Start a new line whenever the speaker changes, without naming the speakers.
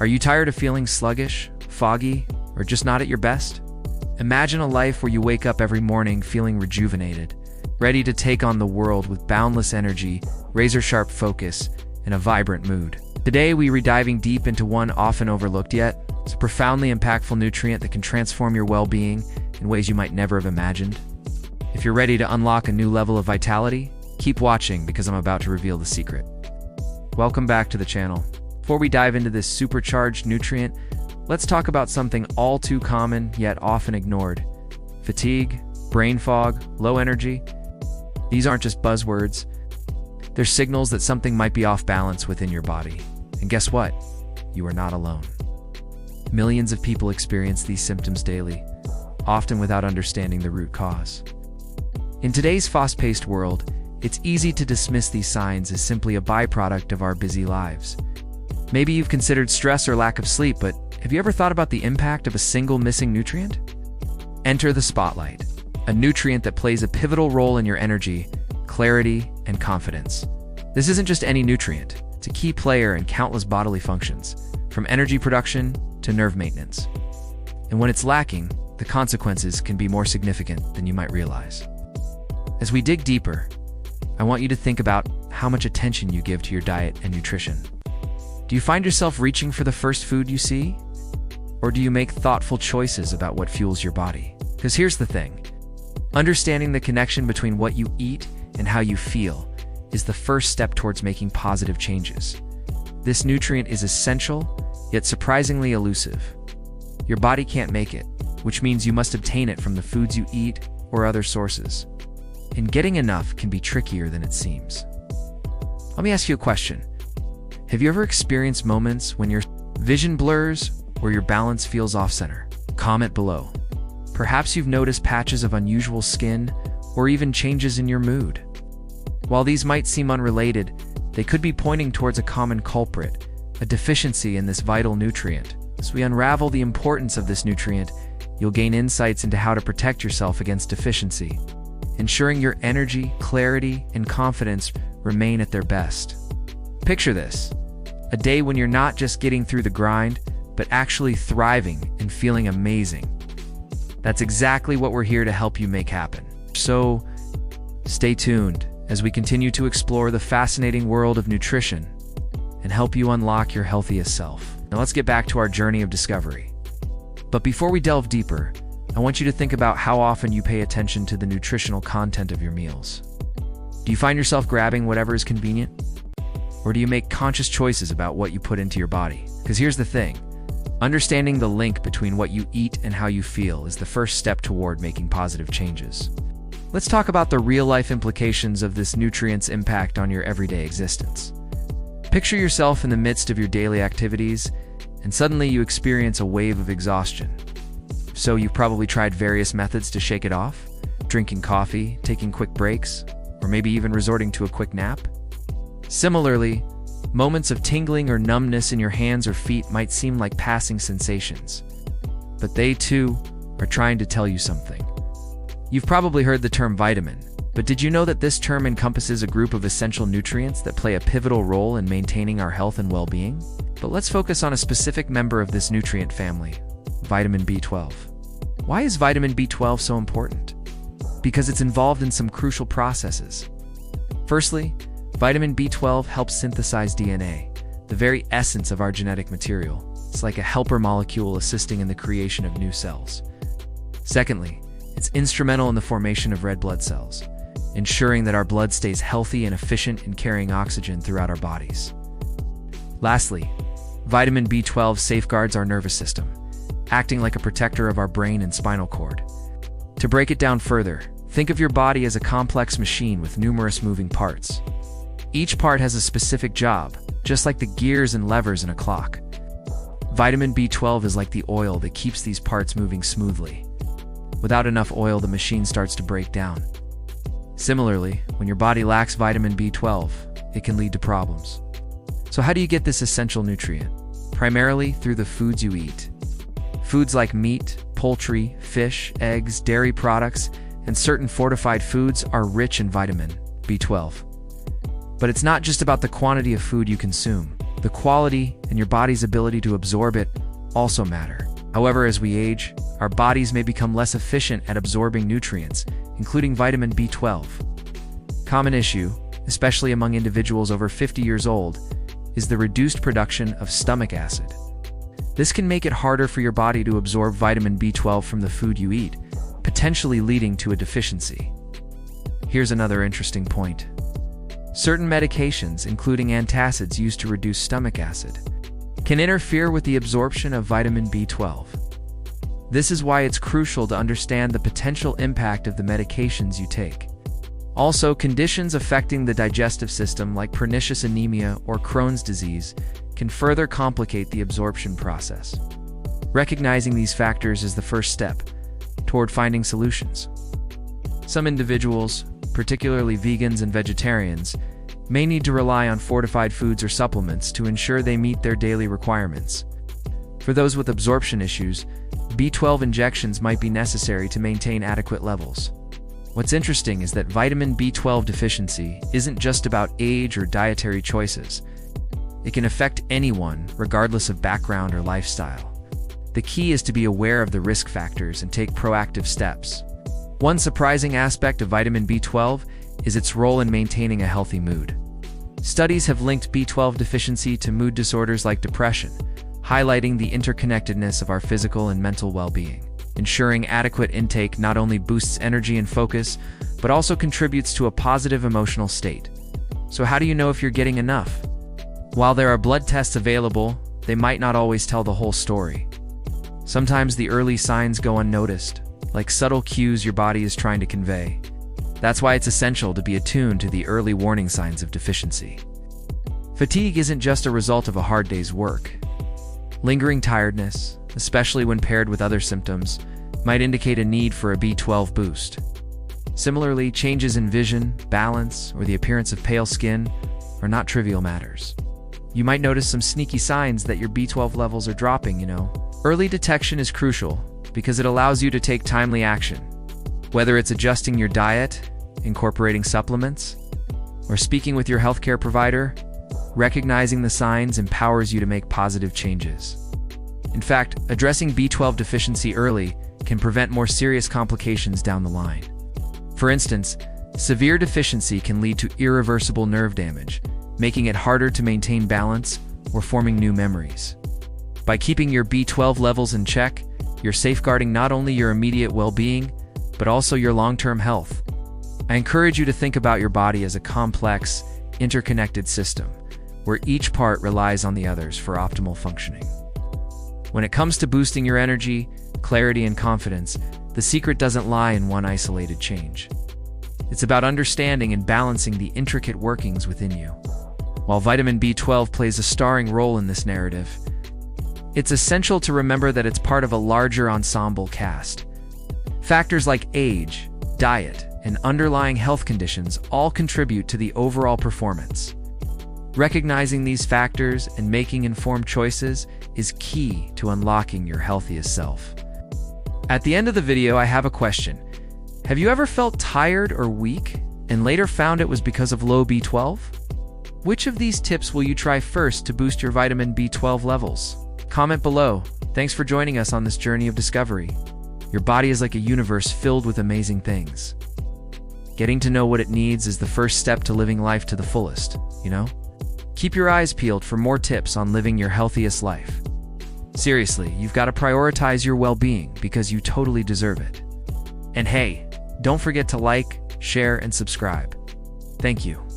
Are you tired of feeling sluggish, foggy, or just not at your best? Imagine a life where you wake up every morning feeling rejuvenated, ready to take on the world with boundless energy, razor-sharp focus, and a vibrant mood. Today, we're diving deep into one often overlooked yet it's a profoundly impactful nutrient that can transform your well-being in ways you might never have imagined. If you're ready to unlock a new level of vitality, keep watching because I'm about to reveal the secret. Welcome back to the channel. Before we dive into this supercharged nutrient, let's talk about something all too common yet often ignored: fatigue, brain fog, low energy. These aren't just buzzwords. They're signals that something might be off balance within your body. And guess what? You are not alone. Millions of people experience these symptoms daily, often without understanding the root cause. In today's fast-paced world, it's easy to dismiss these signs as simply a byproduct of our busy lives. Maybe you've considered stress or lack of sleep, but have you ever thought about the impact of a single missing nutrient? Enter the spotlight, a nutrient that plays a pivotal role in your energy, clarity, and confidence. This isn't just any nutrient. It's a key player in countless bodily functions, from energy production to nerve maintenance. And when it's lacking, the consequences can be more significant than you might realize. As we dig deeper, I want you to think about how much attention you give to your diet and nutrition. Do you find yourself reaching for the first food you see? Or do you make thoughtful choices about what fuels your body? Because here's the thing. Understanding the connection between what you eat and how you feel is the first step towards making positive changes. This nutrient is essential, yet surprisingly elusive. Your body can't make it, which means you must obtain it from the foods you eat or other sources. And getting enough can be trickier than it seems. Let me ask you a question. Have you ever experienced moments when your vision blurs or your balance feels off-center? Comment below. Perhaps you've noticed patches of unusual skin or even changes in your mood. While these might seem unrelated, they could be pointing towards a common culprit, a deficiency in this vital nutrient. As we unravel the importance of this nutrient, you'll gain insights into how to protect yourself against deficiency, ensuring your energy, clarity, and confidence remain at their best. Picture this: a day when you're not just getting through the grind, but actually thriving and feeling amazing. That's exactly what we're here to help you make happen. So, stay tuned as we continue to explore the fascinating world of nutrition and help you unlock your healthiest self. Now let's get back to our journey of discovery. But before we delve deeper, I want you to think about how often you pay attention to the nutritional content of your meals. Do you find yourself grabbing whatever is convenient? Or do you make conscious choices about what you put into your body? Because here's the thing. Understanding the link between what you eat and how you feel is the first step toward making positive changes. Let's talk about the real-life implications of this nutrient's impact on your everyday existence. Picture yourself in the midst of your daily activities, and suddenly you experience a wave of exhaustion. So you've probably tried various methods to shake it off: drinking coffee, taking quick breaks, or maybe even resorting to a quick nap. Similarly, moments of tingling or numbness in your hands or feet might seem like passing sensations, but they too are trying to tell you something. You've probably heard the term vitamin, but did you know that this term encompasses a group of essential nutrients that play a pivotal role in maintaining our health and well-being? But let's focus on a specific member of this nutrient family: vitamin B12. Why is vitamin B12 so important? Because it's involved in some crucial processes. Firstly, vitamin B12 helps synthesize DNA, the very essence of our genetic material. It's like a helper molecule assisting in the creation of new cells. Secondly, it's instrumental in the formation of red blood cells, ensuring that our blood stays healthy and efficient in carrying oxygen throughout our bodies. Lastly, vitamin B12 safeguards our nervous system, acting like a protector of our brain and spinal cord. To break it down further, think of your body as a complex machine with numerous moving parts. Each part has a specific job, just like the gears and levers in a clock. Vitamin B12 is like the oil that keeps these parts moving smoothly. Without enough oil, the machine starts to break down. Similarly, when your body lacks vitamin B12, it can lead to problems. So how do you get this essential nutrient? Primarily through the foods you eat. Foods like meat, poultry, fish, eggs, dairy products, and certain fortified foods are rich in vitamin B12. But it's not just about the quantity of food you consume. The quality and your body's ability to absorb it also matter. However, as we age, our bodies may become less efficient at absorbing nutrients, including vitamin B12. Common issue, especially among individuals over 50 years old, is the reduced production of stomach acid. This can make it harder for your body to absorb vitamin B12 from the food you eat, potentially leading to a deficiency. Here's another interesting point. Certain medications, including antacids used to reduce stomach acid, can interfere with the absorption of vitamin B12. This is why it's crucial to understand the potential impact of the medications you take. Also, conditions affecting the digestive system like pernicious anemia or Crohn's disease can further complicate the absorption process. Recognizing these factors is the first step toward finding solutions. Some individuals, particularly vegans and vegetarians, may need to rely on fortified foods or supplements to ensure they meet their daily requirements. For those with absorption issues, B12 injections might be necessary to maintain adequate levels. What's interesting is that vitamin B12 deficiency isn't just about age or dietary choices. It can affect anyone, regardless of background or lifestyle. The key is to be aware of the risk factors and take proactive steps. One surprising aspect of vitamin B12 is its role in maintaining a healthy mood. Studies have linked B12 deficiency to mood disorders like depression, highlighting the interconnectedness of our physical and mental well-being. Ensuring adequate intake not only boosts energy and focus, but also contributes to a positive emotional state. So how do you know if you're getting enough? While there are blood tests available, they might not always tell the whole story. Sometimes the early signs go unnoticed, like subtle cues your body is trying to convey. That's why it's essential to be attuned to the early warning signs of deficiency. Fatigue isn't just a result of a hard day's work. Lingering tiredness, especially when paired with other symptoms, might indicate a need for a B12 boost. Similarly, changes in vision, balance, or the appearance of pale skin are not trivial matters. You might notice some sneaky signs that your B12 levels are dropping, Early detection is crucial because it allows you to take timely action. Whether it's adjusting your diet, incorporating supplements, or speaking with your healthcare provider, recognizing the signs empowers you to make positive changes. In fact, addressing B12 deficiency early can prevent more serious complications down the line. For instance, severe deficiency can lead to irreversible nerve damage, making it harder to maintain balance or forming new memories. By keeping your B12 levels in check, you're safeguarding not only your immediate well-being, but also your long-term health. I encourage you to think about your body as a complex, interconnected system, where each part relies on the others for optimal functioning. When it comes to boosting your energy, clarity, and confidence, the secret doesn't lie in one isolated change. It's about understanding and balancing the intricate workings within you. While vitamin B12 plays a starring role in this narrative, it's essential to remember that it's part of a larger ensemble cast. Factors like age, diet, and underlying health conditions all contribute to the overall performance. Recognizing these factors and making informed choices is key to unlocking your healthiest self. At the end of the video, I have a question. Have you ever felt tired or weak and later found it was because of low B12? Which of these tips will you try first to boost your vitamin B12 levels? Comment below. Thanks for joining us on this journey of discovery. Your body is like a universe filled with amazing things. Getting to know what it needs is the first step to living life to the fullest, Keep your eyes peeled for more tips on living your healthiest life. Seriously, you've got to prioritize your well-being because you totally deserve it. And hey, don't forget to like, share, and subscribe. Thank you.